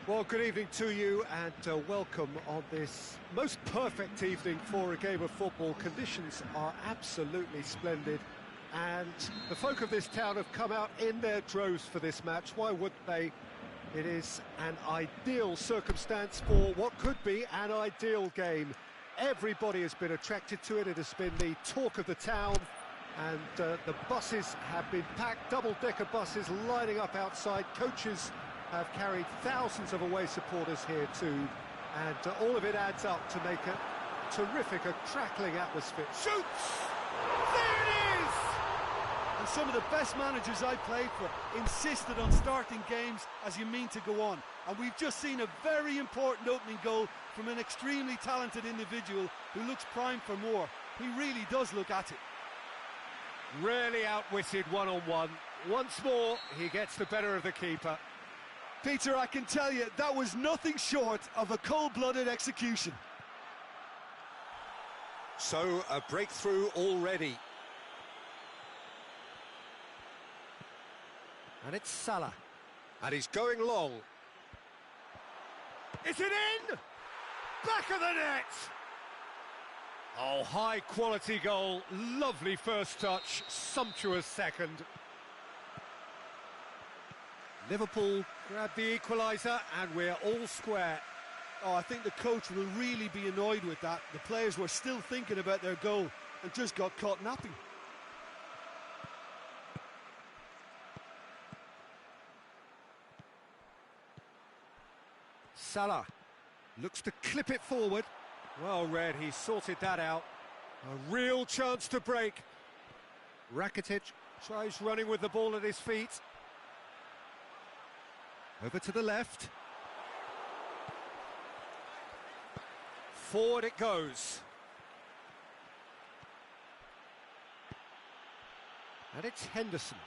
Well, good evening to you and welcome on this most perfect evening for a game of football. Conditions are absolutely splendid and the folk of this town have come out in their droves for this match. Why wouldn't they? It is an ideal circumstance for what could be an ideal game. Everybody has been attracted to it. It has been the talk of the town, and the buses have been packed, double-decker buses lining up outside. Coaches have carried thousands of away supporters here too, and all of it adds up to make a terrific, a crackling atmosphere. Shoots! There it is! And some of the best managers I played for insisted on starting games as you mean to go on. And we've just seen a very important opening goal from an extremely talented individual who looks primed for more. He really does look at it. Really outwitted one-on-one. Once more, he gets the better of the keeper. Peter, I can tell you, that was nothing short of a cold-blooded execution. So, a breakthrough already. And it's Salah. And he's going long. Is it in? Back of the net! Oh, high-quality goal. Lovely first touch. Sumptuous second. Liverpool grab the equaliser and we're all square. Oh, I think the coach will really be annoyed with that. The players were still thinking about their goal and just got caught napping. Salah looks to clip it forward. Well read, he sorted that out. A real chance to break. Rakitic tries running with the ball at his feet. Over to the left. Forward it goes. And it's Henderson.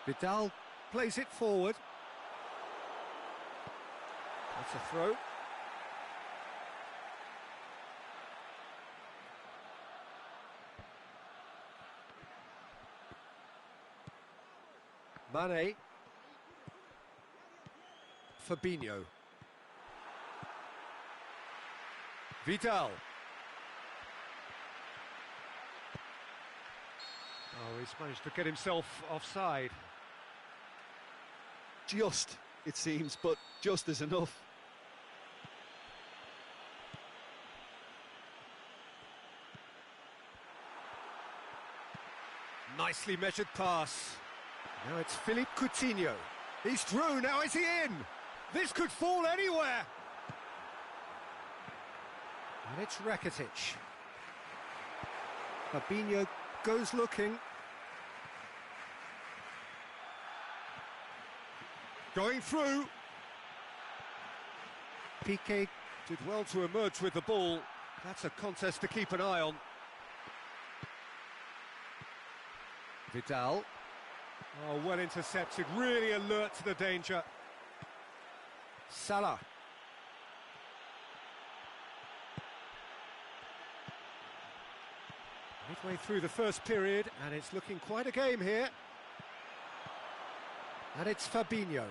Vidal plays it forward. That's a throw. Mane. Fabinho. Vidal. Oh, he's managed to get himself offside. Just, it seems, but just is enough. Nicely measured pass. Now it's Philippe Coutinho. He's through, now is he in? This could fall anywhere. And it's Rakitic. Fabinho goes looking. Going through. Piqué did well to emerge with the ball. That's a contest to keep an eye on. Vidal. Oh, well intercepted, really alert to the danger. Salah. Midway through the first period, and it's looking quite a game here. And it's Fabinho.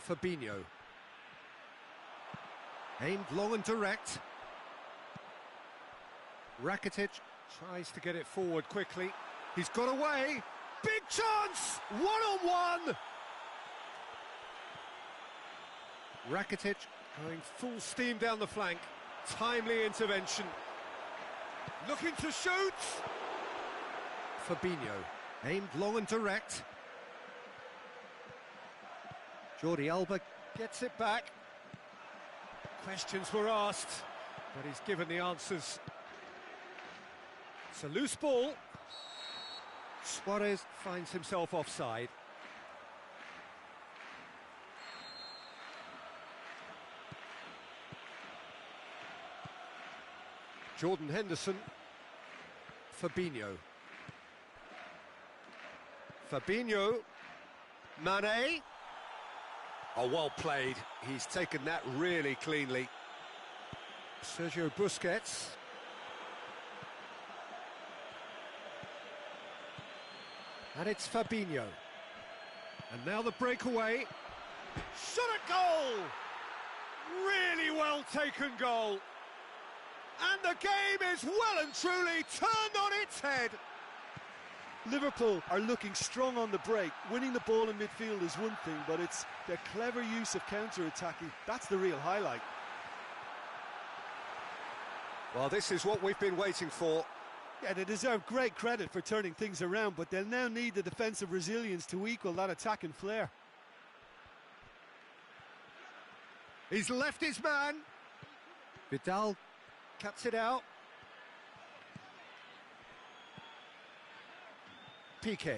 Fabinho. Aimed long and direct. Rakitic tries to get it forward quickly. He's got away. Big chance! One-on-one! Rakitic going full steam down the flank. Timely intervention. Looking to shoot! Fabinho. Aimed long and direct. Jordi Alba gets it back. Questions were asked, but he's given the answers. It's a loose ball. Suarez finds himself offside. Jordan Henderson. Fabinho. Fabinho. Mane. Oh, well played. He's taken that really cleanly. Sergio Busquets. And it's Fabinho. And now the breakaway. Shot at goal! Really well taken goal. And the game is well and truly turned on its head. Liverpool are looking strong on the break. Winning the ball in midfield is one thing, but it's their clever use of counter-attacking. That's the real highlight. Well, this is what we've been waiting for. Yeah, they deserve great credit for turning things around, but they'll now need the defensive resilience to equal that attacking flair. He's left his man. Vidal cuts it out. Piqué.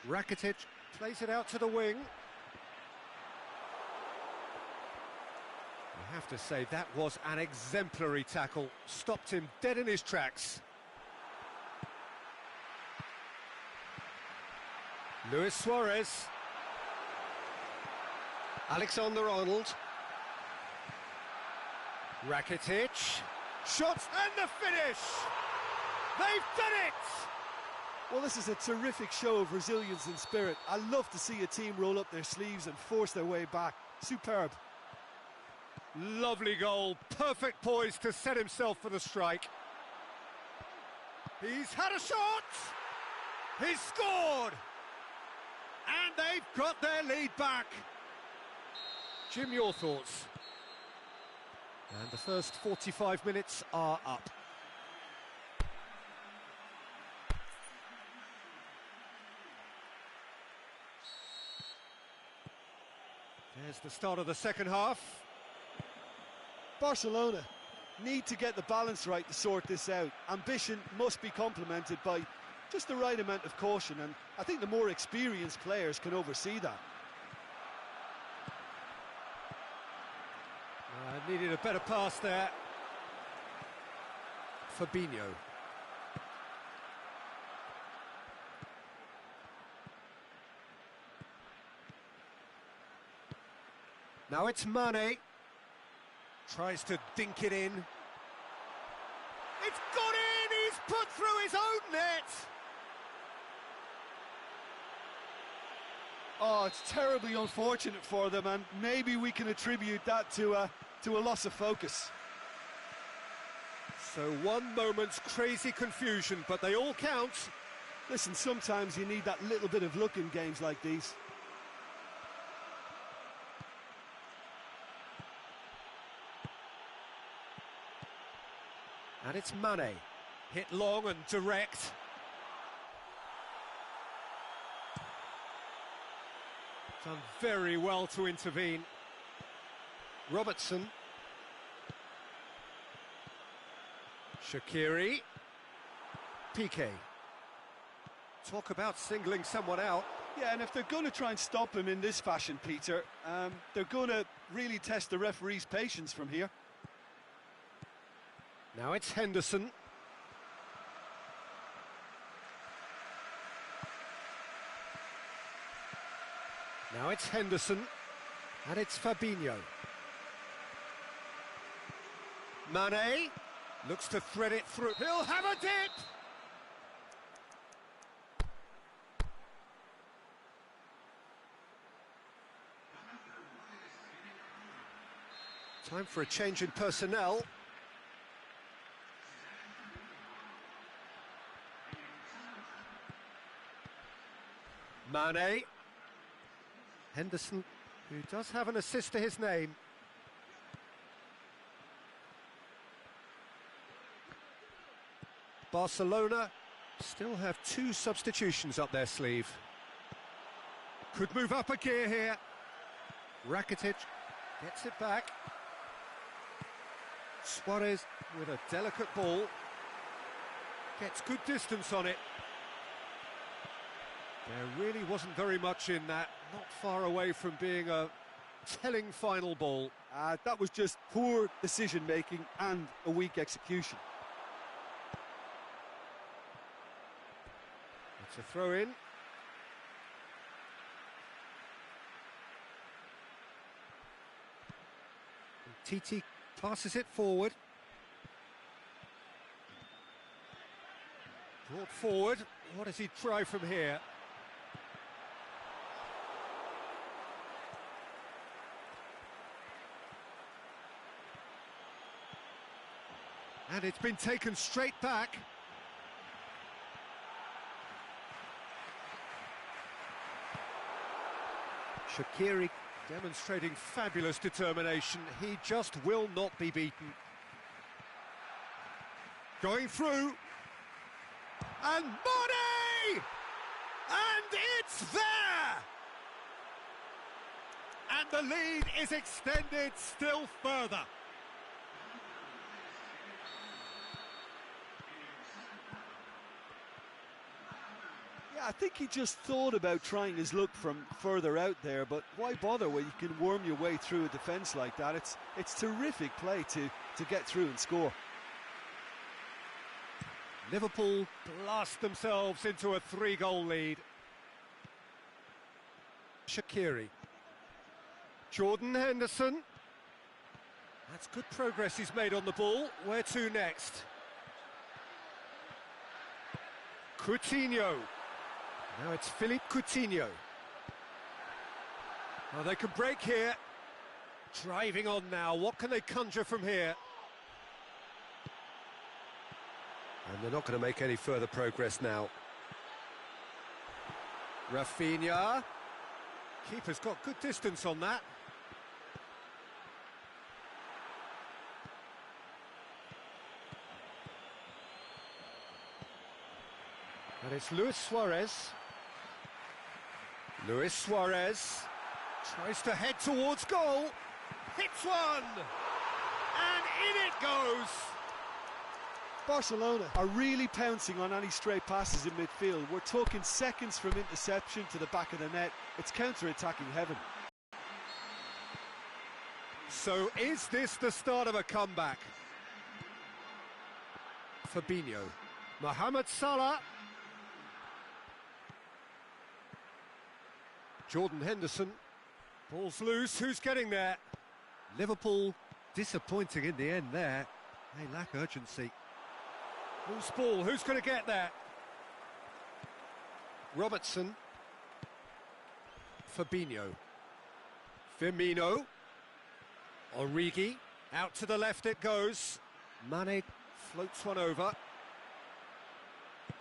Rakitic plays it out to the wing. I have to say, that was an exemplary tackle. Stopped him dead in his tracks. Luis Suarez. Alexander-Arnold. Rakitic. Shots and the finish! They've done it! Well, this is a terrific show of resilience and spirit. I love to see a team roll up their sleeves and force their way back. Superb. Lovely goal, perfect poise to set himself for the strike. He's had a shot! He's scored! And they've got their lead back. Jim, your thoughts? And the first 45 minutes are up. There's the start of the second half. Barcelona need to get the balance right to sort this out. Ambition must be complemented by just the right amount of caution, and I think the more experienced players can oversee that. Needed a better pass there. Fabinho. Now it's Mane. Tries to dink it in. It's got in! He's put through his own net! Oh, it's terribly unfortunate for them, and maybe we can attribute that to a loss of focus. So one moment's crazy confusion, but they all count. Listen, sometimes you need that little bit of luck in games like these. And it's Mane. Hit long and direct. Done very well to intervene. Robertson. Shaqiri. Piqué. Talk about singling someone out. Yeah, and if they're going to try and stop him in this fashion, Peter, they're going to really test the referee's patience from here. Now it's Henderson. Now it's Henderson. And it's Fabinho. Mane looks to thread it through. He'll have a dip! Time for a change in personnel. Mane. Henderson, who does have an assist to his name. Barcelona still have 2 substitutions up their sleeve. Could move up a gear here. Rakitic gets it back. Suarez with a delicate ball. Gets good distance on it. There really wasn't very much in that, not far away from being a telling final ball. That was just poor decision-making and a weak execution. It's a throw-in. Titi passes it forward. Brought forward. What does he try from here? And it's been taken straight back. Shaqiri demonstrating fabulous determination. He just will not be beaten. Going through. And Mane! And it's there! And the lead is extended still further. Yeah, I think he just thought about trying his luck from further out there, but why bother when you can worm your way through a defence like that? It's terrific play to get through and score. Liverpool blast themselves into a 3-goal lead. Shaqiri. Jordan Henderson. That's good progress he's made on the ball. Where to next? Coutinho. Now it's Philippe Coutinho. Oh, they can break here. Driving on now. What can they conjure from here? And they're not going to make any further progress now. Rafinha. Keeper's got good distance on that. And it's Luis Suarez. Luis Suarez tries to head towards goal. Hits one! And in it goes! Barcelona are really pouncing on any stray passes in midfield. We're talking seconds from interception to the back of the net. It's counter-attacking heaven. So is this the start of a comeback? Fabinho. Mohamed Salah. Jordan Henderson. Ball's loose. Who's getting there? Liverpool disappointing in the end there. They lack urgency. Loose ball. Who's going to get there? Robertson. Fabinho. Firmino. Origi. Out to the left it goes. Mane floats one over.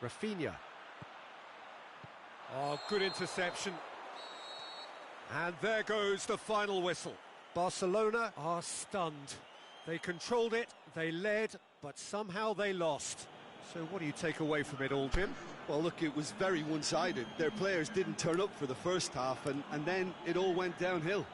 Rafinha. Oh, good interception. And there goes the final whistle. Barcelona are stunned. They controlled it, they led, but somehow they lost. So what do you take away from it all, Jim? Well, look, it was very one-sided. Their players didn't turn up for the first half, and then it all went downhill.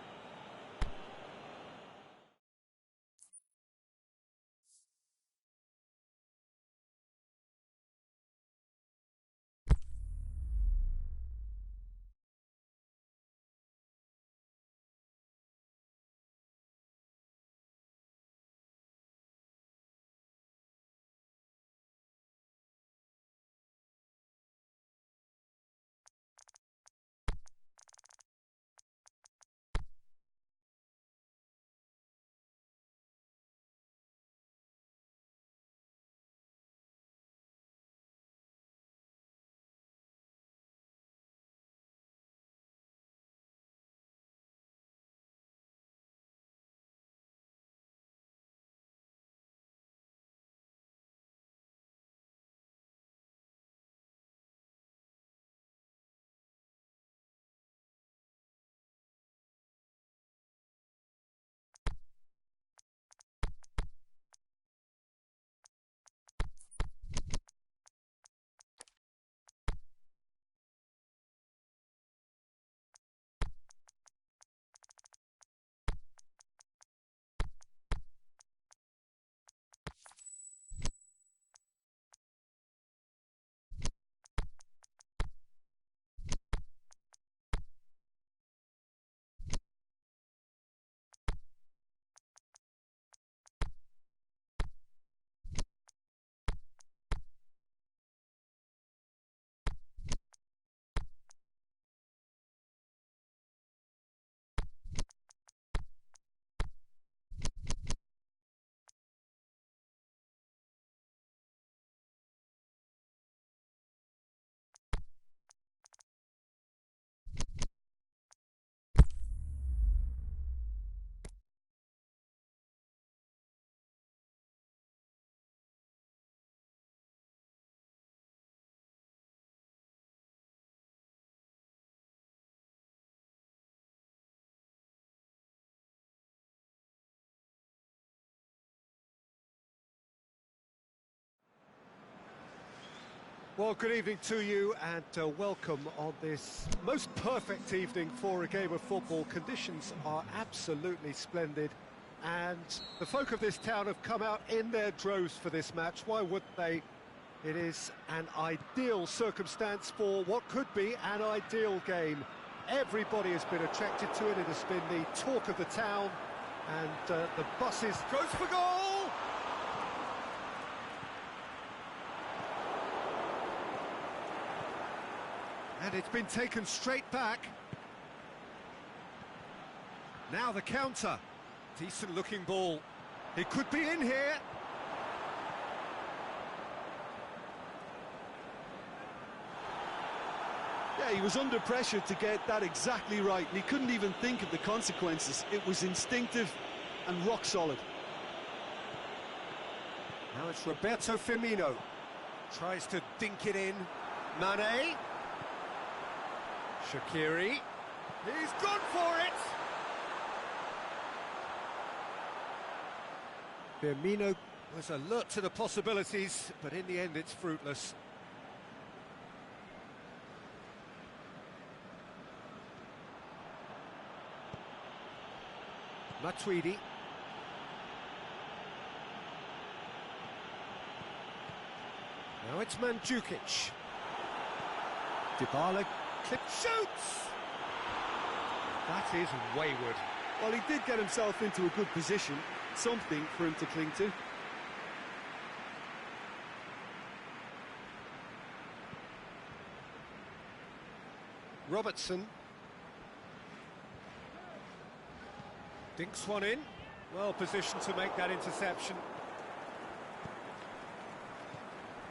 Well, good evening to you and welcome on this most perfect evening for a game of football. Conditions are absolutely splendid and the folk of this town have come out in their droves for this match. Why wouldn't they? It is an ideal circumstance for what could be an ideal game. Everybody has been attracted to it. It has been the talk of the town and the buses goes for goal! And it's been taken straight back. Now the counter. Decent looking ball. It could be in here. Yeah, he was under pressure to get that exactly right, and he couldn't even think of the consequences. It was instinctive and rock solid. Now it's Roberto Firmino. Tries to dink it in. Mane. Shaqiri. He's gone for it! Firmino was alert to the possibilities, but in the end it's fruitless. Matuidi. Now it's Mandzukic. Dybala clip shoots! That is wayward. Well, he did get himself into a good position, something for him to cling to. Robertson. Dinks one in. Well positioned to make that interception.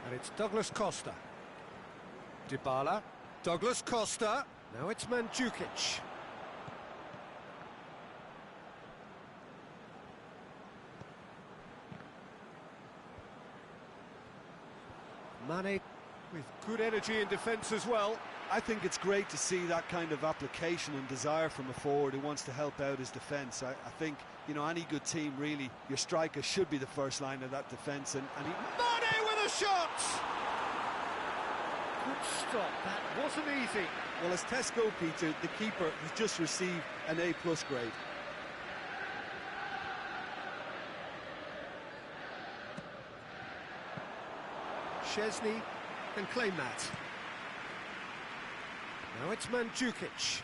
And it's Douglas Costa. Dybala. Douglas Costa. Now it's Mandzukic. Mane with good energy in defence as well. I think it's great to see that kind of application and desire from a forward who wants to help out his defence. I think, you know, any good team, really, your striker should be the first line of that defence. And he... Mane with a shot! Good stop, that wasn't easy. Well, as Tesco, Peter, the keeper has just received an A+ grade. Szczesny can claim that. Now it's Mandzukic.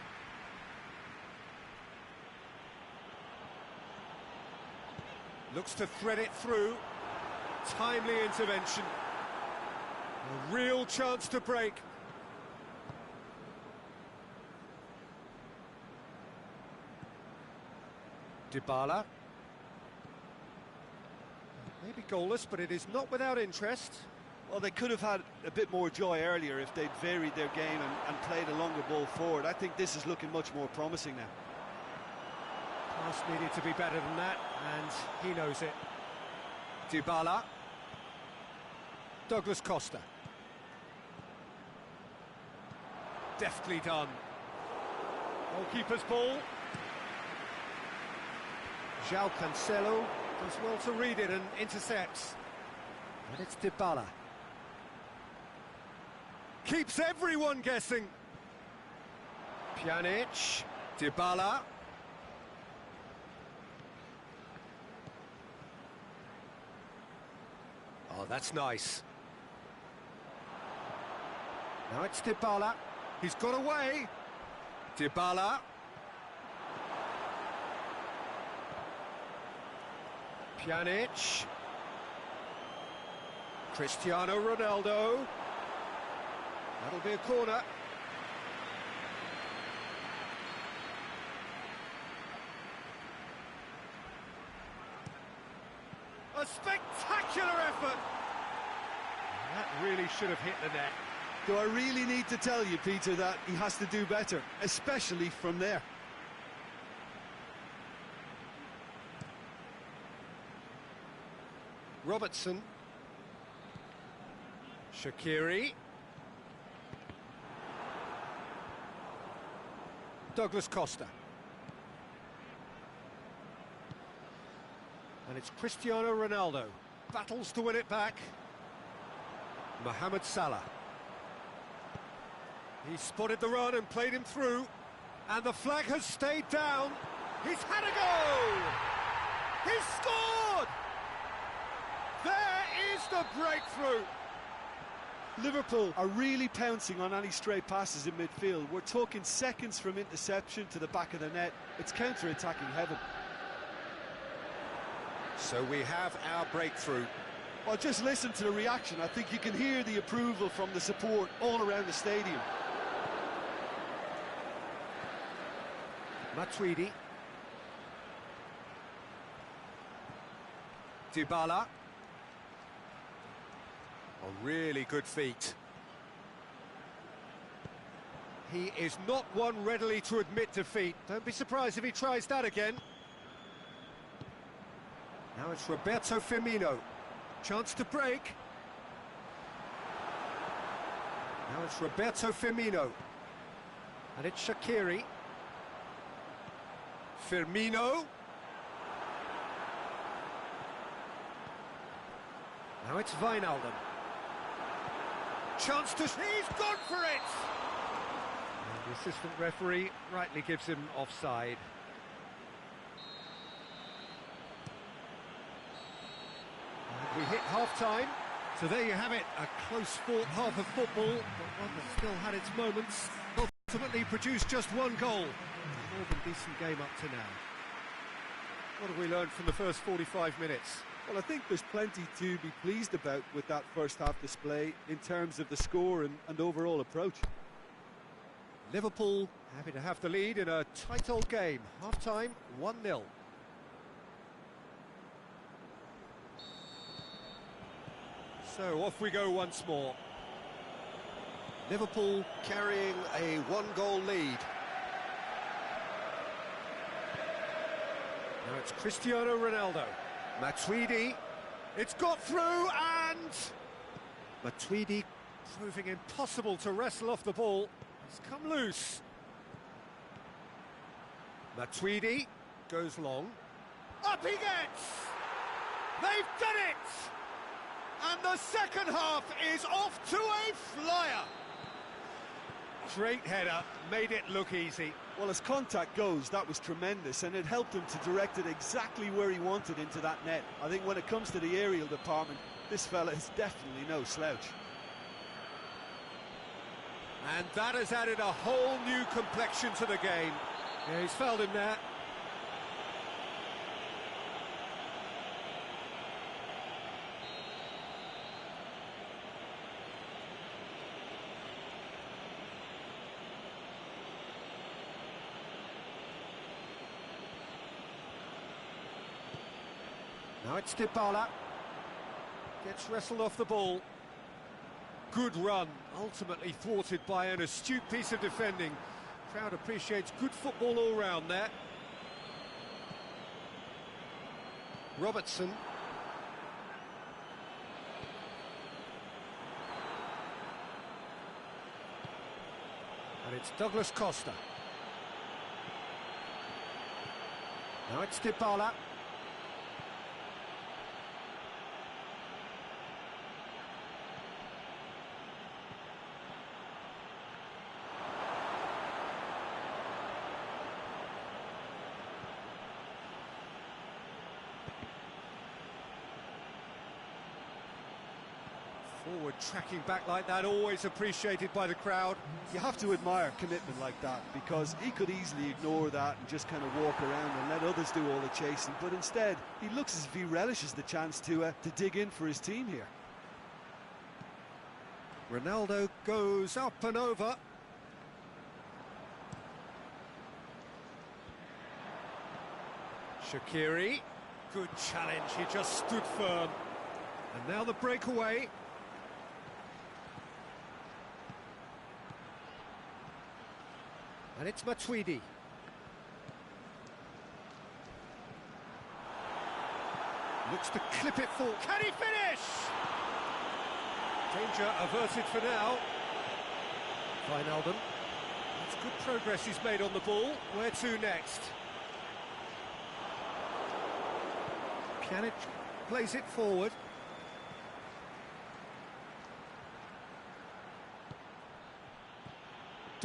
Looks to thread it through. Timely intervention. A real chance to break. Dybala. Maybe goalless, but it is not without interest. Well, they could have had a bit more joy earlier if they'd varied their game and played a longer ball forward. I think this is looking much more promising now. Pass needed to be better than that, and he knows it. Dybala. Douglas Costa. Deftly done. Goalkeeper's ball. João Cancelo does well to read it and intercepts. And it's Dybala. Keeps everyone guessing. Pjanic. Dybala. Oh, that's nice. Now it's Dybala. He's got away. Dybala. Pjanic. Cristiano Ronaldo. That'll be a corner. A spectacular effort! That really should have hit the net. Do I really need to tell you, Peter, that he has to do better, especially from there? Robertson. Shaqiri. Douglas Costa. And it's Cristiano Ronaldo. Battles to win it back. Mohamed Salah. He spotted the run and played him through. And the flag has stayed down. He's had a go! He's scored! There is the breakthrough! Liverpool are really pouncing on any stray passes in midfield. We're talking seconds from interception to the back of the net. It's counter-attacking heaven. So we have our breakthrough. Well, just listen to the reaction. I think you can hear the approval from the support all around the stadium. Matuidi. Dybala. A really good feat. He is not one readily to admit defeat. Don't be surprised if he tries that again. Now it's Roberto Firmino. Chance to break. Now it's Roberto Firmino. And it's Shaqiri. Firmino. Now it's Wijnaldum. Chance to... He's gone for it! And the assistant referee rightly gives him offside. And we hit half-time. So there you have it, a close-fought half of football, but one that still had its moments. Ultimately produced just one goal. A more than decent game up to now. What have we learned from the first 45 minutes? Well, I think there's plenty to be pleased about with that first half display in terms of the score and overall approach. Liverpool happy to have the lead in a tight old game. Half-time, 1-0. So off we go once more. Liverpool carrying a one-goal lead. Now it's Cristiano Ronaldo. Matuidi, it's got through, and Matuidi proving impossible to wrestle off the ball. It's come loose. Matuidi goes long. Up he gets! They've done it! And the second half is off to a flyer. Great header, made it look easy. Well, as contact goes, that was tremendous, and it helped him to direct it exactly where he wanted into that net. I think when it comes to the aerial department, this fella is definitely no slouch. And that has added a whole new complexion to the game. Yeah, he's fouled him there. Now it's Dybala. Gets wrestled off the ball. Good run, ultimately thwarted by an astute piece of defending. Crowd appreciates good football all round there. Robertson. And it's Douglas Costa. Now it's Dybala. Forward tracking back like that, always appreciated by the crowd. You have to admire commitment like that, because he could easily ignore that and just kind of walk around and let others do all the chasing, but instead he looks as if he relishes the chance to dig in for his team here. Ronaldo goes up and over. Shaqiri, good challenge, he just stood firm. And now the breakaway. And it's Matuidi. Looks to clip it full. Can he finish? Danger averted for now. Wijnaldum. That's good progress he's made on the ball. Where to next? Pjanic plays it forward.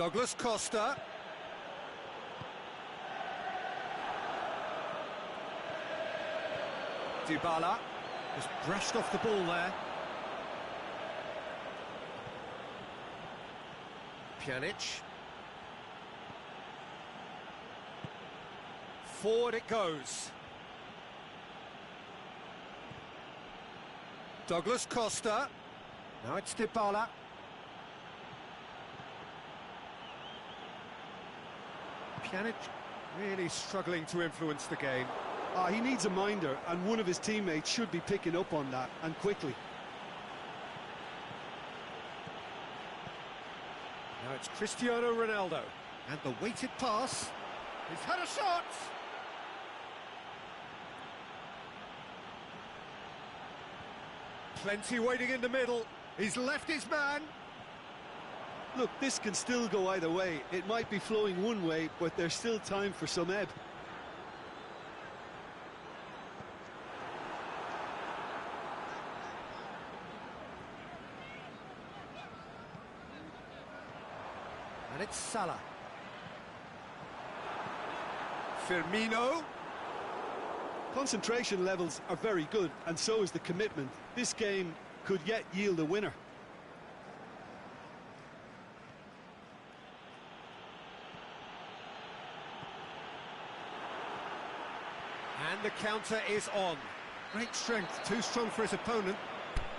Douglas Costa. Dybala just brushed off the ball there. Pjanic. Forward it goes. Douglas Costa. Now it's Dybala. Pjanic really struggling to influence the game. He needs a minder, and one of his teammates should be picking up on that, and quickly. Now it's Cristiano Ronaldo, and the weighted pass. He's had a shot! Plenty waiting in the middle. He's left his man. Look, this can still go either way. It might be flowing one way, but there's still time for some ebb. And it's Salah. Firmino. Concentration levels are very good, and so is the commitment. This game could yet yield a winner. And the counter is on. Great strength, too strong for his opponent.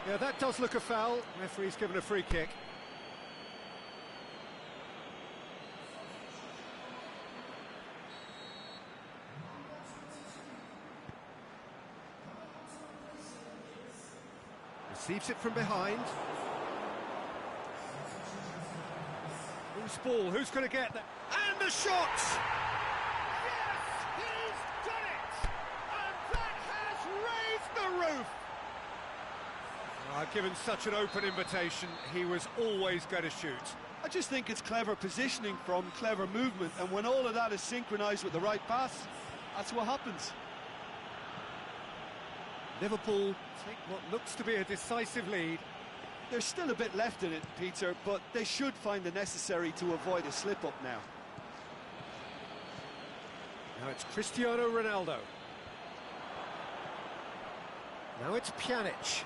Yeah, that does look a foul. Referee's given a free kick. Receives it from behind. Who's ball? Who's going to get that? And the shot! Yes, he's done it! And that has raised the roof! Given such an open invitation, he was always going to shoot. I just think it's clever positioning from clever movement, and when all of that is synchronised with the right pass, that's what happens. Liverpool take what looks to be a decisive lead. There's still a bit left in it, Peter, but they should find the necessary to avoid a slip-up now. Now it's Cristiano Ronaldo. Now it's Pjanic.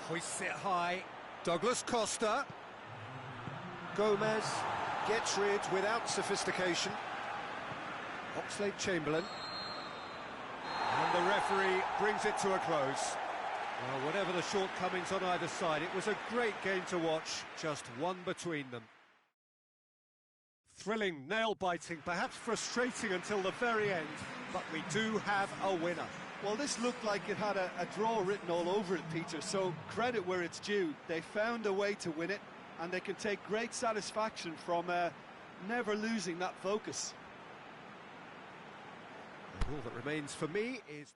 Hoists it high. Douglas Costa. Gomez gets rid without sophistication. Oxlade-Chamberlain. And the referee brings it to a close. Well, whatever the shortcomings on either side, it was a great game to watch, just one between them. Thrilling, nail-biting, perhaps frustrating until the very end, but we do have a winner. Well, this looked like it had a draw written all over it, Peter, so credit where it's due. They found a way to win it, and they can take great satisfaction from never losing that focus. All that remains for me is...